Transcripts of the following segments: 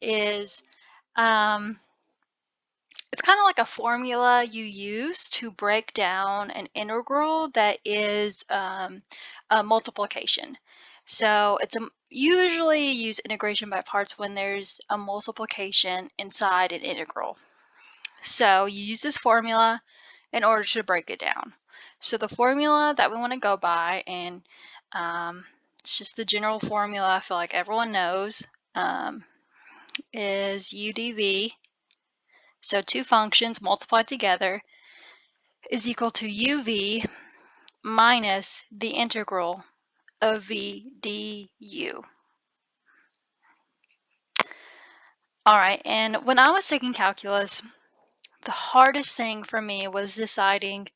is it's kind of like a formula you use to break down an integral that is a multiplication. So usually use integration by parts when there's a multiplication inside an integral. So you use this formula in order to break it down. So the formula that we want to go by, and it's just the general formula I feel like everyone knows, is u dv. So two functions multiplied together is equal to uv minus the integral of v du. All right, and when I was taking calculus, the hardest thing for me was deciding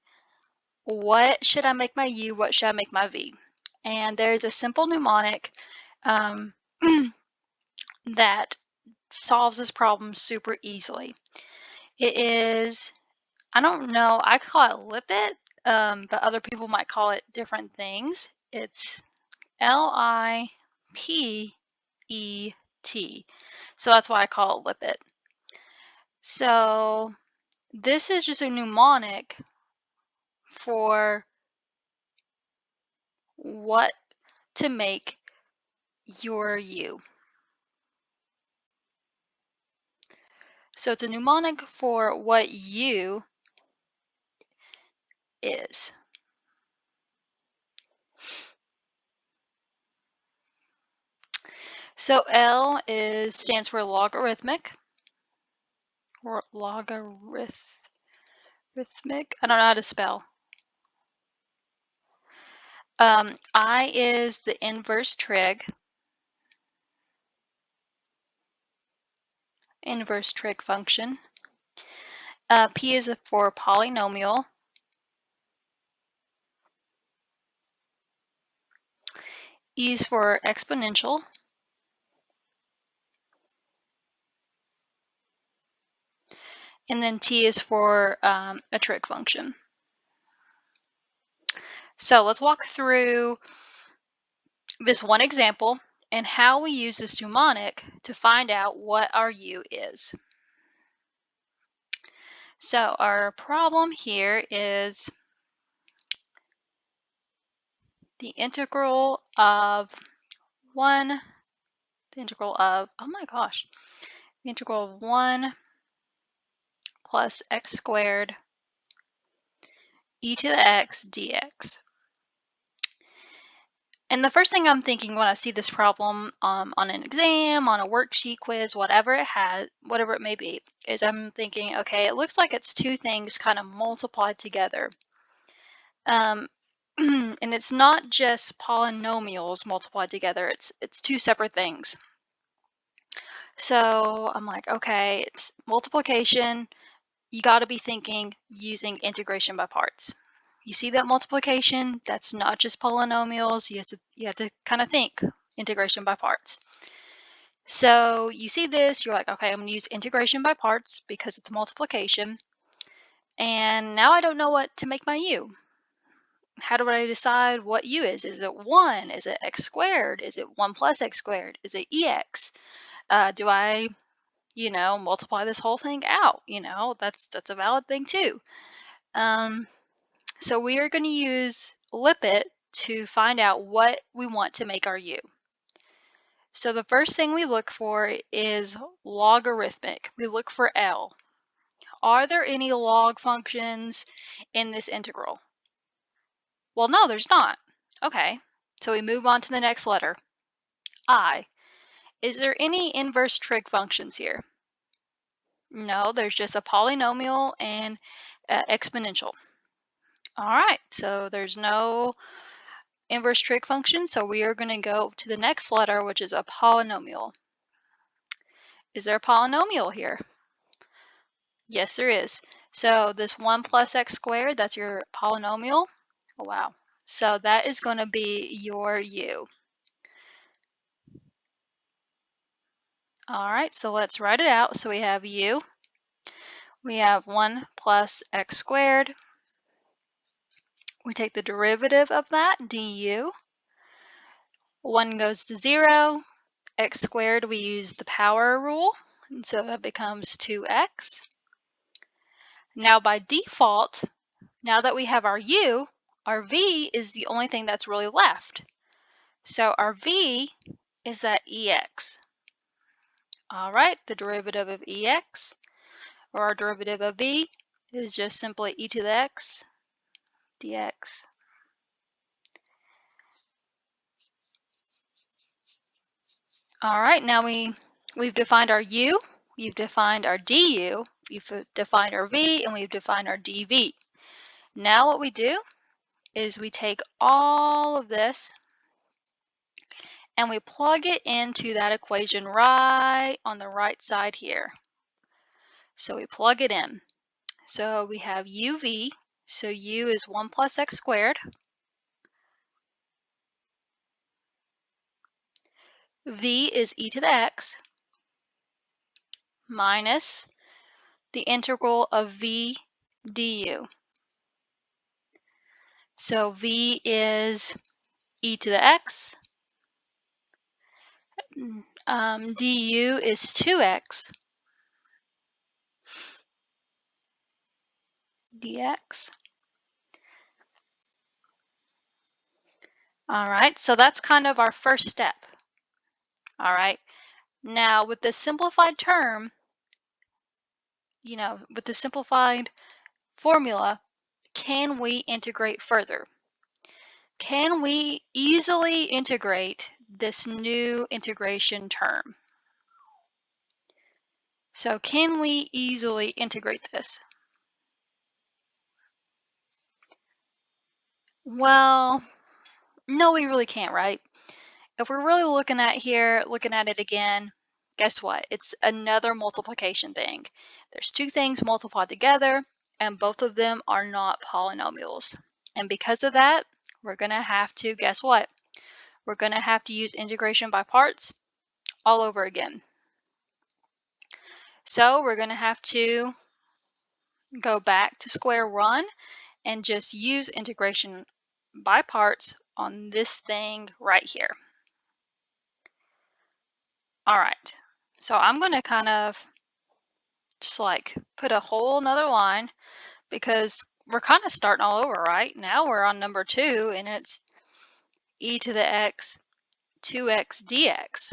what should I make my u, what should I make my v. And there's a simple mnemonic that solves this problem super easily. It is, I don't know, I call it Lipet, but other people might call it different things. It's Lipet. So that's why I call it Lipet. So this is just a mnemonic for what to make your u. So it's a mnemonic for what u is. So L stands for logarithmic, or logarithmic. I don't know how to spell. I is the inverse trig. Inverse trig function. P is for polynomial. E is for exponential. And then T is for a trig function. So let's walk through this one example and how we use this mnemonic to find out what our u is. So our problem here is the integral of the integral of 1 plus x squared e to the x dx. And the first thing I'm thinking when I see this problem on an exam, on a worksheet, quiz, whatever it may be, is I'm thinking, okay, it looks like it's two things kind of multiplied together. And it's not just polynomials multiplied together, it's two separate things. So I'm like, okay, it's multiplication. You got to be thinking using integration by parts. You see that multiplication? That's not just polynomials. You have to kind of think integration by parts. So you see this, you're like, okay, I'm going to use integration by parts because it's multiplication. And now I don't know what to make my u. How do I decide what u is? Is it 1? Is it x squared? Is it 1 plus x squared? Is it ex? Do I, multiply this whole thing out? That's a valid thing too. So we are going to use Lipet to find out what we want to make our u. So the first thing we look for is logarithmic. We look for L. Are there any log functions in this integral? Well, no, there's not. Okay, so we move on to the next letter, I. Is there any inverse trig functions here? No, there's just a polynomial and exponential. All right, so there's no inverse trig function, so we are going to go to the next letter, which is a polynomial. Is there a polynomial here? Yes, there is. So this 1 plus x squared, that's your polynomial. Oh, wow. So that is going to be your u. All right, so let's write it out. So we have u. We have 1 plus x squared. We take the derivative of that, du. 1 goes to 0. x squared, we use the power rule, and so that becomes 2x. Now by default, now that we have our u, our v is the only thing that's really left. So our v is that ex. All right, the derivative of ex, or our derivative of v, is just simply e to the x dx. All right, now we've defined our u, we've defined our du, we've defined our v, and we've defined our dv. Now what we do is we take all of this and we plug it into that equation right on the right side here. So we plug it in. So we have uv, so u is 1 plus x squared. V is e to the x minus the integral of v du. So v is e to the x, du is 2x dx. All right, so that's kind of our first step. All right, now with the simplified term, with the simplified formula, can we integrate further? Can we easily integrate this new integration term? So can we easily integrate this? Well, no, we really can't, right? If we're really looking at it again, guess what? It's another multiplication thing. There's two things multiplied together, and both of them are not polynomials. And because of that, we're going to have to, guess what? We're going to have to use integration by parts all over again. So we're going to have to go back to square one and just use integration by parts on this thing right here. All right, so I'm going to kind of just like put a whole nother line because we're kind of starting all over, right? Now we're on number 2 and it's e to the x 2x dx.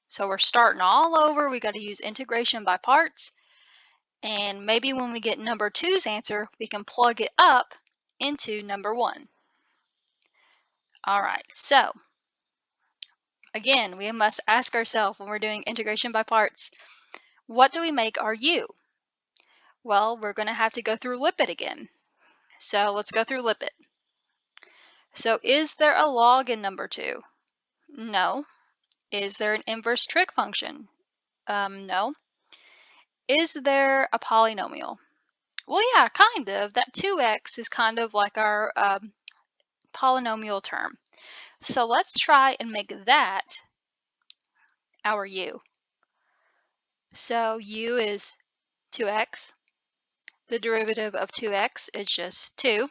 So we're starting all over. We got to use integration by parts. And maybe when we get number 2's answer, we can plug it up into number 1. All right, so again, we must ask ourselves when we're doing integration by parts, what do we make our u? Well, we're going to have to go through Lipet again. So let's go through Lipet. So is there a log in number 2? No. Is there an inverse trig function? No. Is there a polynomial? Well, yeah, kind of. That 2x is kind of like our polynomial term. So let's try and make that our u. So u is 2x. The derivative of 2x is just 2.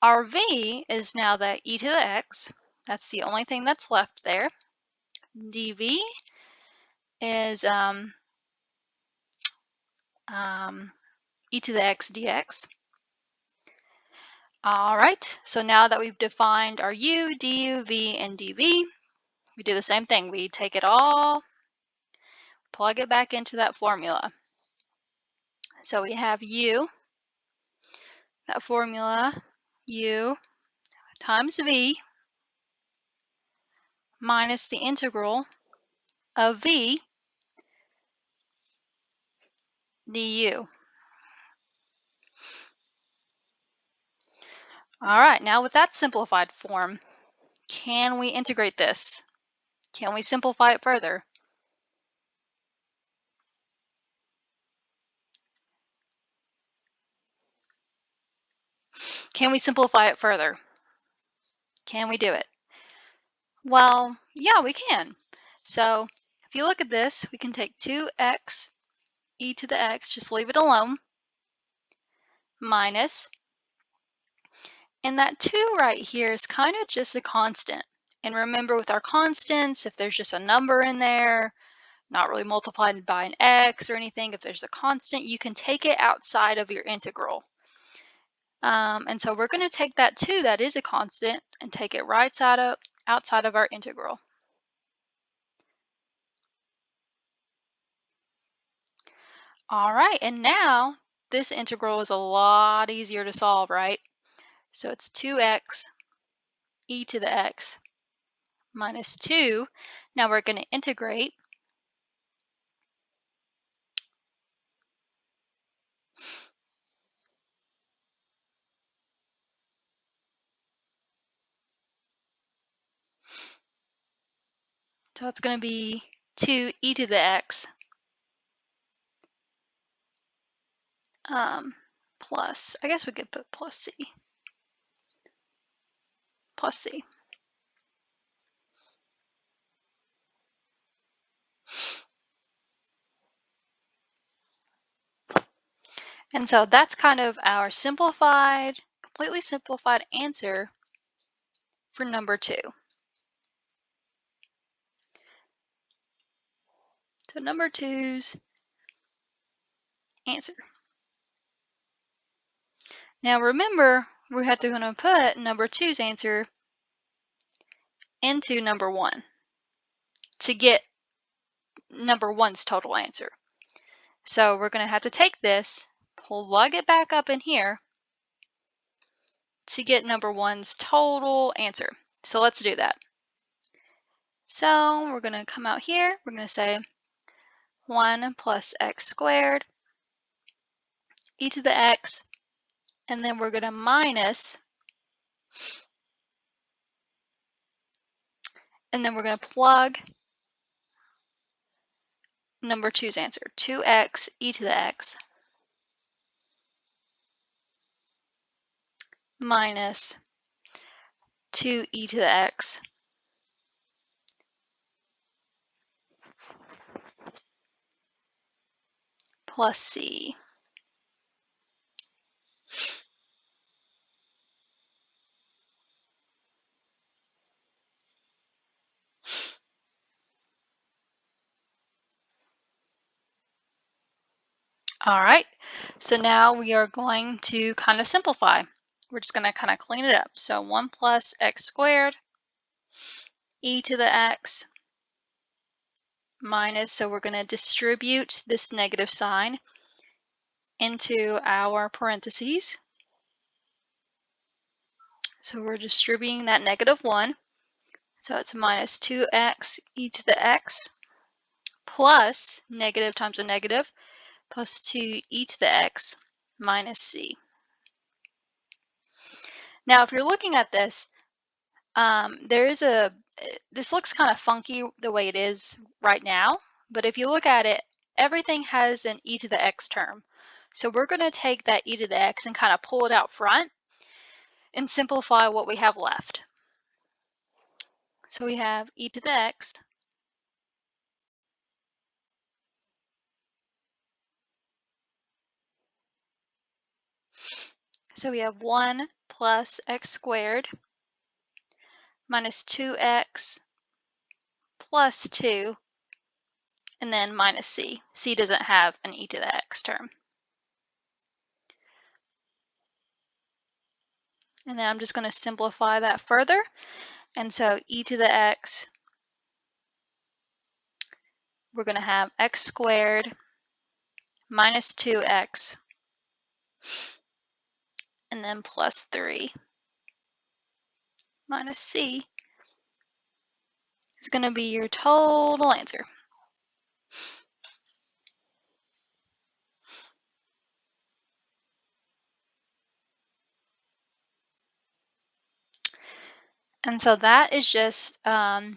Our v is now the e to the x. That's the only thing that's left there. dv is e to the x dx. All right, so now that we've defined our u, du, v, and dv, we do the same thing. We take it all, plug it back into that formula. So we have u, that formula, u times v minus the integral of v du. All right, now with that simplified form, can we integrate this? Can we simplify it further? Can we simplify it further? Can we do it? Well, yeah, we can. So if you look at this, we can take 2x e to the x, just leave it alone, minus, and that 2 right here is kind of just a constant. And remember with our constants, if there's just a number in there, not really multiplied by an x or anything, if there's a constant, you can take it outside of your integral. And so we're going to take that 2 that is a constant and take it right outside of our integral. All right, and now this integral is a lot easier to solve, right? So it's 2x e to the x minus 2. Now we're going to integrate. So it's going to be 2 e to the x plus, I guess we could put plus c. Plus c. And so that's kind of our completely simplified answer for number 2. So number 2's answer. Now remember, we have to going to put number 2's answer into number 1 to get number 1's total answer. So we're going to have to take this, plug it back up in here to get number 1's total answer. So let's do that. So we're going to come out here, we're going to say 1 plus x squared e to the x, and then we're going to minus, and then we're going to plug number 2's answer, 2x e to the x minus 2 e to the x plus c. All right, so now we are going to kind of simplify. We're just going to kind of clean it up. So 1 plus x squared e to the x minus, so we're going to distribute this negative sign into our parentheses. So we're distributing that negative 1. So it's minus 2x e to the x plus negative times a negative plus 2 e to the x minus c. Now, if you're looking at this, this looks kind of funky the way it is right now, but if you look at it, everything has an e to the x term. So we're going to take that e to the x and kind of pull it out front and simplify what we have left. So we have e to the x so we have 1 plus x squared minus 2x plus 2, and then minus c. C doesn't have an e to the x term. And then I'm just going to simplify that further. And so e to the x, we're going to have x squared minus 2x, and then plus 3 minus c is going to be your total answer. And so that is just how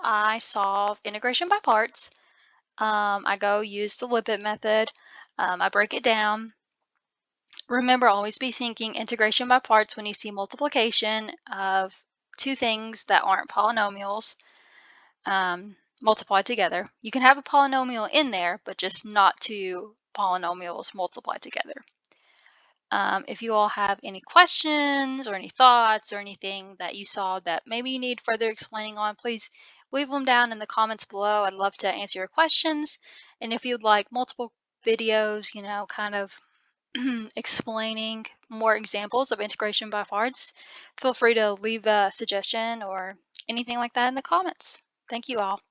I solve integration by parts. I go use the Lipet method. I break it down. Remember, always be thinking integration by parts when you see multiplication of two things that aren't polynomials multiplied together. You can have a polynomial in there, but just not two polynomials multiplied together. If you all have any questions or any thoughts or anything that you saw that maybe you need further explaining on, please leave them down in the comments below. I'd love to answer your questions. And if you'd like multiple videos, kind of explaining more examples of integration by parts, feel free to leave a suggestion or anything like that in the comments. Thank you all.